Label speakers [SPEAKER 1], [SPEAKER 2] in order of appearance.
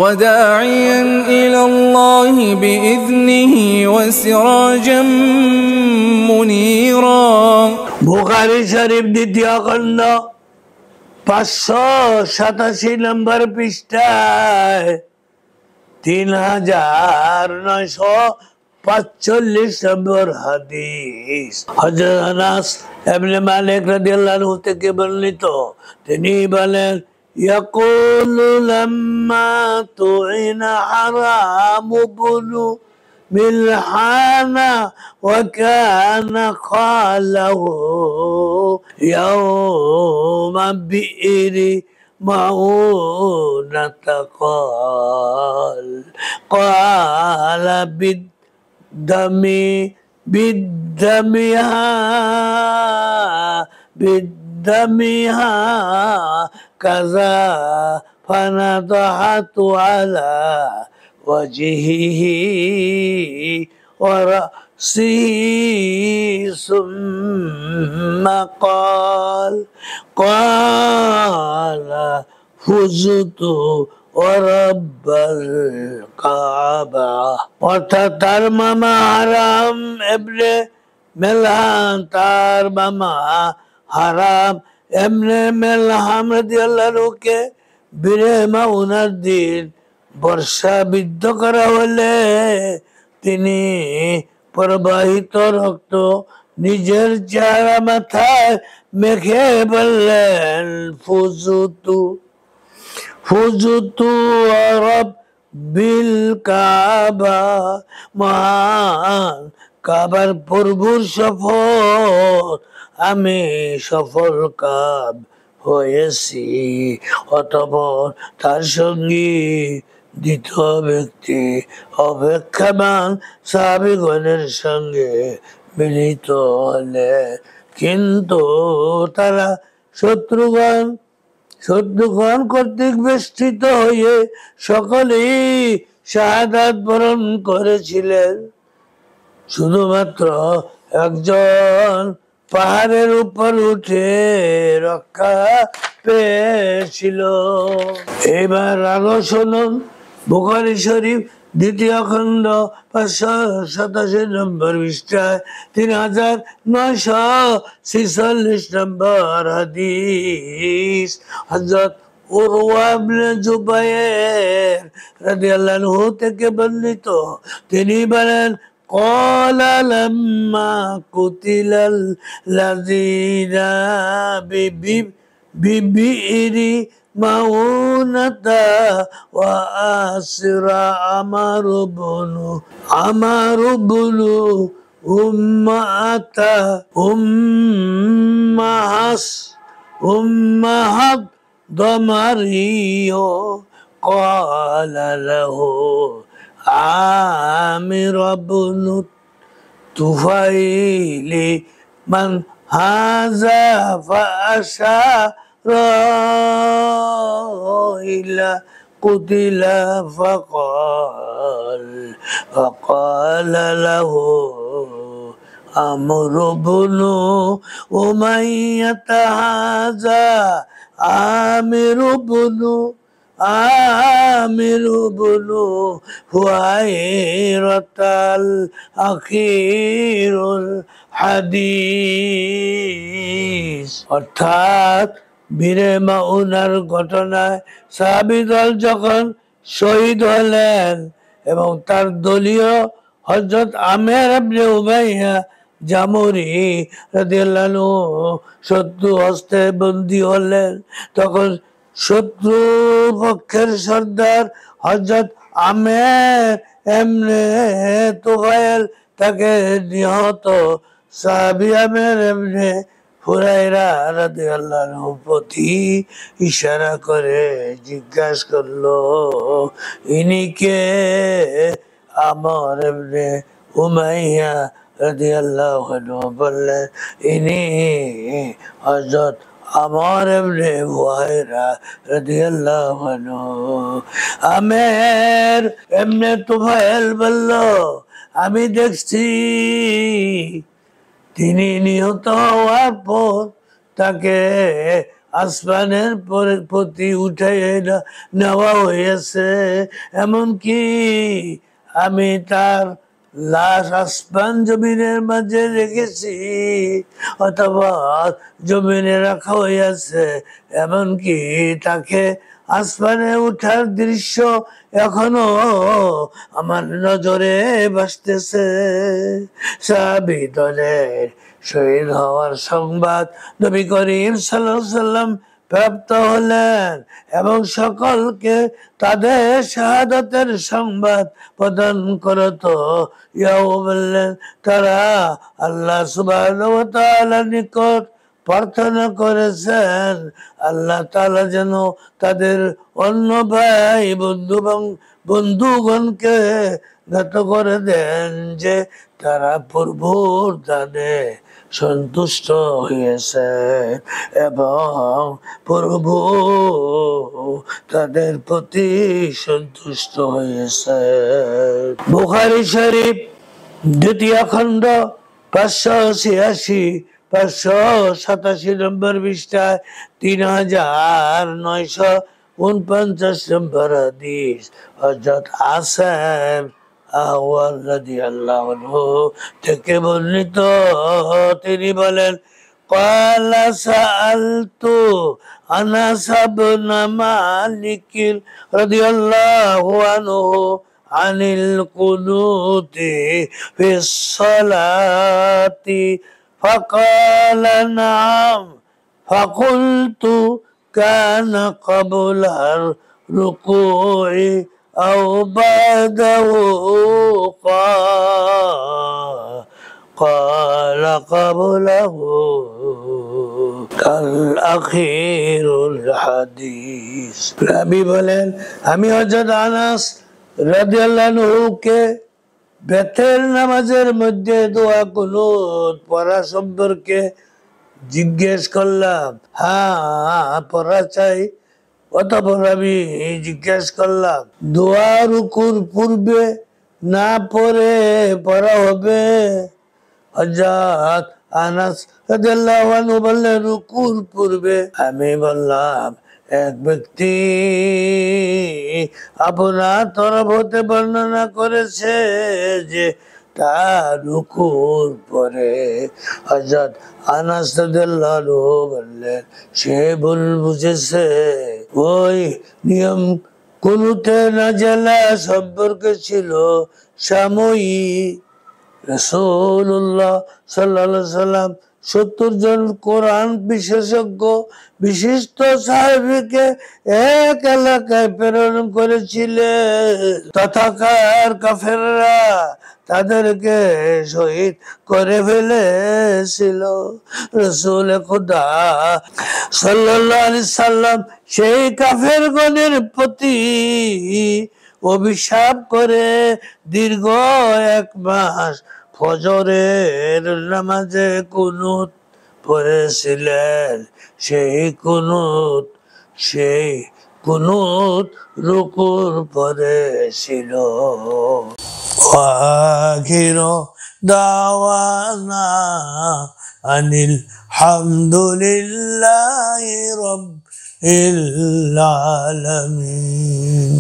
[SPEAKER 1] وداعيا إلى الله بإذنه وسراجا منيرا
[SPEAKER 2] বুখারী শরীফ দ্বিতীয় খণ্ড 587 নম্বর পৃষ্ঠায় 3945 নম্বর হাদিস। হযরত আনাস ইবনে মালিক রাদিয়াল্লাহু আনহু থেকে বর্ণিত, তিনি বলেন, ইয়াকুলু লাম্মা তুইনা হারাম ইবনু মিলহানা ওয়া কানা খালাহু ইয়াওমা বিইরি معونة قال بالدمها كذا فنضحت على وجهه ورأسه ثم قال فزت ورب الكعبة। অর্থাৎ তার মামা হারাম ইবনে মিলহান, তার মামা হারাম ইবনে মিলহান রাদিয়াল্লাহু আনহুকে বীরে মাউনার দিন বর্ষাবিদ্ধ করা হলে তিনি প্রবাহিত রক্ত নিজের চেহারা মাথায় মেখে বললেন, ফুজুতু রাব্বিল কাবা, মহান কাবার প্রভুর শপথ, আমি সফল কাব হয়েছি। অতঃপর তার সঙ্গী দ্বিতীয় ব্যক্তি অপেক্ষামান সাহাবীগণের সঙ্গে মিলিত হলে, কিন্তু তারা শত্রুগণ কর্তৃক বেষ্টিত হয়ে সকলেই শাহাদাত বরণ করেছিলেন। শুধুমাত্র একজন পাহাড়ের উপর উঠে রক্ষা পেয়েছিল। এবার আরো শুনুন, বুখারী শরীফ দ্বিতীয় খণ্ড 587 নম্বর পৃষ্ঠায় 3946 নম্বর হাদিস। হযরত উরওয়া ইবনে জুবায়ের রাদিয়াল্লাহু আনহু থেকে বর্ণিত, তিনি বলেন, قال لما قتل الذين ببئر معونة وأسر عمرو بن أمهات ضمري قال له عامر بن طفيل من هذا فأشار إلى قتل فقال له عمرو بن أمية هذا عامر بن হুয়াইরাত আখিরুল হাদিস। অর্থাৎ বীরে মাউনার ঘটনায় সাহাবী দল যখন শহীদ হলেন এবং তার দলীয় হযরত আমের ইবনে উমাইয়া জামুরি রাদিয়াল্লাহু আনহু শত্রু হস্তে বন্দী হলেন, তখন শত্রু পক্ষের সর্দার হযরত আমের ইবনে তুফাইল তাকে নিহত সাহাবী আমের ইবনে ফুরাইরা রাদিয়াল্লাহু আনহু প্রতি ইশারা করে জিজ্ঞাসা করলো, ইনি কে? আমর ইবনে উমাইয়া রাদিয়াল্লাহু আনহু বললেন, ইনি হযরত আমর ইবনে ফুরাইরা রাদিয়াল্লাহু আনহু। আমের ইবনে তুফাইল বলল, আমি দেখছি তিনি নিহত হওয়ার পর তাকে আসমানের প্রতি উঠাই নেওয়া হয়েছে, এমনকি আমি তার লাশ আসমান জমিনের মাঝে রেখেছি, অথবা জমিনে রাখা হইয়াছে, এমনকি তাকে আসমানে উঠার দৃশ্য এখনো আমার নজরে ভাসতেছে। সাহাবী দলের শহীদ হওয়ার সংবাদ নবী করিম সাল্লাল্লাহু আলাইহি ওয়াসাল্লাম প্রাপ্ত হলেন এবং সকলকে তাদের শাহাদাতের সংবাদ প্রদান করত। বললেন তারা আল্লাহ সুবহানাহু ওয়া তাআলার নিকট প্রার্থনা করেছেন আল্লাহ তাআলা যেন তাদের অন্য ভাই বন্ধুগণকে জ্ঞাত করে দেন যে তারা প্রভুর দানে সন্তুষ্ট হয়েছে এবং প্রভু তাদের প্রতি সন্তুষ্ট হয়েছে। বুখারী শরীফ 2য় খণ্ড 586 587 নম্বর পৃষ্ঠায় 3949 নম্বর হাদিস। হযরত আসেম আহওয়াল রাদিয়াল্লাহু আনহু থেকে বর্ণিত, তিনি বলেন قال سألت أنس بن مالك رضي الله عنه عن القنوت في الصلاة فقال نعم، فقلت كان قبل الركوع أو بعده؟ قال قبله الأخير الحديث। নবী বলেন আমি হযরত আনাস রাদিয়াল্লাহু আনহুকে বেতের নামাজের মধ্যে দোয়া কুনুত পড়া সম্পর্কে জিজ্ঞেস করলাম। হ্যাঁ, পড়া চাই। অতঃপর আমি জিজ্ঞেস করলাম দোয়া রুকুর পূর্বে না পড়ে পড়া হবে? হযরত আনাস রাদিয়াল্লাহু আনহু বললেন রুকুর পূর্বে। আমি বললাম এক ব্যক্তি আপনার তরফ হতে বর্ণনা করেছে যে তার রুকুর পরে। হযরত আনাস রাদিয়াল্লাহু আনহু বললেন সে ভুল বুঝেছে। ওই নিয়ম কুনুতে নাজেলা সম্পর্কে ছিল সাময়িক। রাসূলুল্লাহ সাল্লাল্লাহু আলাইহি ওয়াসাল্লাম 70 জন কোরআন বিশেষজ্ঞ বিশিষ্ট সাহাবীকে এক এলাকায় প্রেরণ করেছিলেন। তথাকার কাফেররা তাদেরকে শহীদ করে ফেলেছিল। রাসূল খুদা সাল্লাল্লাহু আলাইহি সাল্লাম সেই কাফেরগণের প্রতি অভিশাপ করে দীর্ঘ 1 মাস ফজরের নামাজে কুনুত পড়েছিলেন। সেই কুনুত রুকুর পরে ছিল। আখিরু দাওয়ানা আনিল হামদুলিল্লাহি রাব্বিল আলামিন।